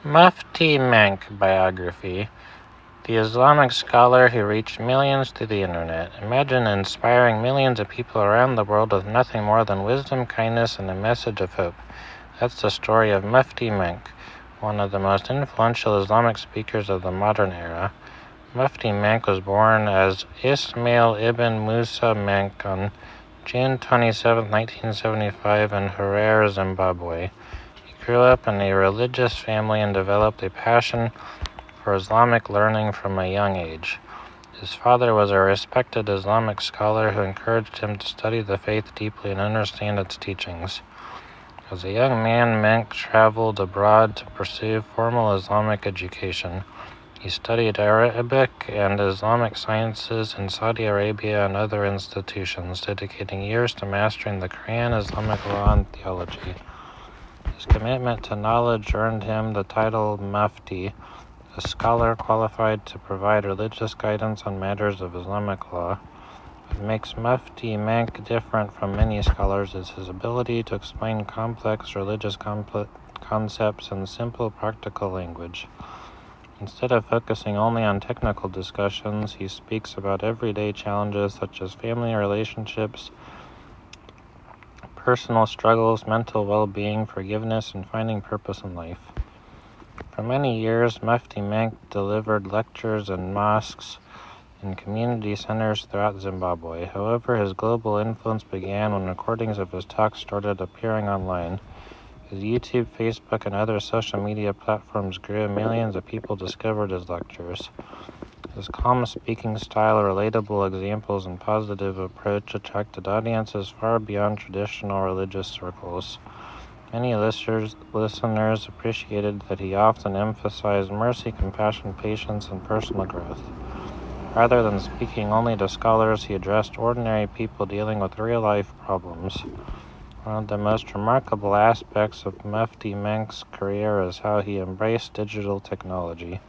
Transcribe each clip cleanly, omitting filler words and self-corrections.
Mufti Menk biography. The Islamic scholar who reached millions through the internet. Imagine inspiring millions of people around the world with nothing more than wisdom, kindness, and a message of hope. That's the story of Mufti Menk, one of the most influential Islamic speakers of the modern era. Mufti Menk was born as Ismail ibn Musa Menk on June 27, 1975 in Harare, Zimbabwe. He grew up in a religious family and developed a passion for Islamic learning from a young age. His father was a respected Islamic scholar who encouraged him to study the faith deeply and understand its teachings. As a young man, Menk traveled abroad to pursue formal Islamic education. He studied Arabic and Islamic sciences in Saudi Arabia and other institutions, dedicating years to mastering the Quran, Islamic law, and theology. His commitment to knowledge earned him the title Mufti, a scholar qualified to provide religious guidance on matters of Islamic law. What makes Mufti Menk different from many scholars is his ability to explain complex religious concepts in simple, practical language. Instead of focusing only on technical discussions, he speaks about everyday challenges such as family relationships, personal struggles, mental well-being, forgiveness, and finding purpose in life. For many years, Mufti Menk delivered lectures in mosques and community centers throughout Zimbabwe. However, his global influence began when recordings of his talks started appearing online. His YouTube, Facebook, and other social media platforms grew, and millions of people discovered his lectures. His calm speaking style, relatable examples, and positive approach attracted audiences far beyond traditional religious circles. Many listeners appreciated that he often emphasized mercy, compassion, patience, and personal growth. Rather than speaking only to scholars, he addressed ordinary people dealing with real-life problems. One of the most remarkable aspects of Mufti Menk's career is how he embraced digital technology.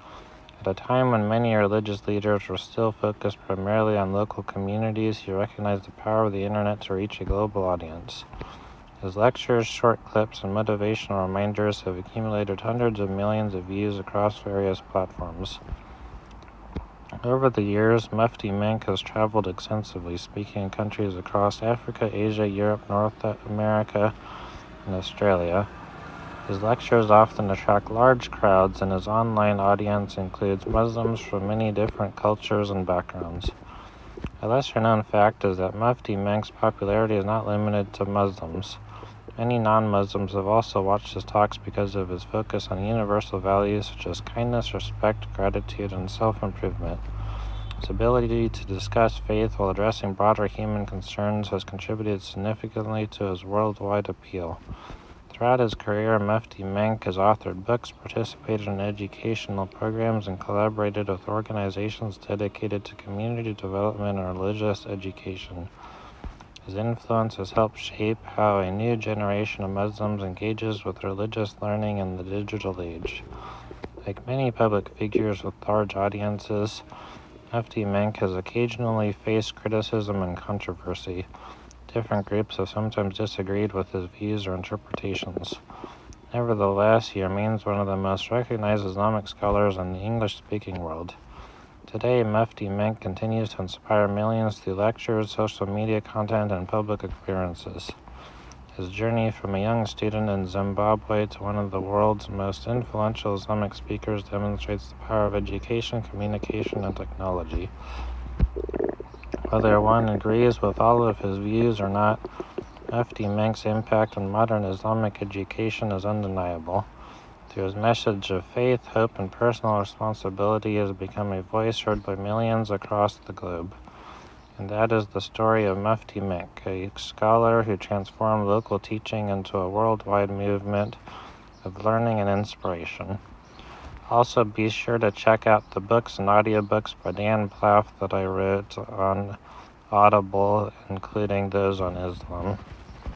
At a time when many religious leaders were still focused primarily on local communities, he recognized the power of the internet to reach a global audience. His lectures, short clips, and motivational reminders have accumulated hundreds of millions of views across various platforms. Over the years, Mufti Menk has traveled extensively, speaking in countries across Africa, Asia, Europe, North America, and Australia. His lectures often attract large crowds, and his online audience includes Muslims from many different cultures and backgrounds. A lesser-known fact is that Mufti Menk's popularity is not limited to Muslims. Many non-Muslims have also watched his talks because of his focus on universal values such as kindness, respect, gratitude, and self-improvement. His ability to discuss faith while addressing broader human concerns has contributed significantly to his worldwide appeal. Throughout his career, Mufti Menk has authored books, participated in educational programs, and collaborated with organizations dedicated to community development and religious education. His influence has helped shape how a new generation of Muslims engages with religious learning in the digital age. Like many public figures with large audiences, Mufti Menk has occasionally faced criticism and controversy. Different groups have sometimes disagreed with his views or interpretations. Nevertheless, he remains one of the most recognized Islamic scholars in the English-speaking world. Today, Mufti Menk continues to inspire millions through lectures, social media content, and public appearances. His journey from a young student in Zimbabwe to one of the world's most influential Islamic speakers demonstrates the power of education, communication, and technology. Whether one agrees with all of his views or not, Mufti Menk's impact on modern Islamic education is undeniable. Through his message of faith, hope, and personal responsibility, he has become a voice heard by millions across the globe. And that is the story of Mufti Menk, a scholar who transformed local teaching into a worldwide movement of learning and inspiration. Also, be sure to check out the books and audiobooks by Dan Plaff that I wrote on Audible, including those on Islam.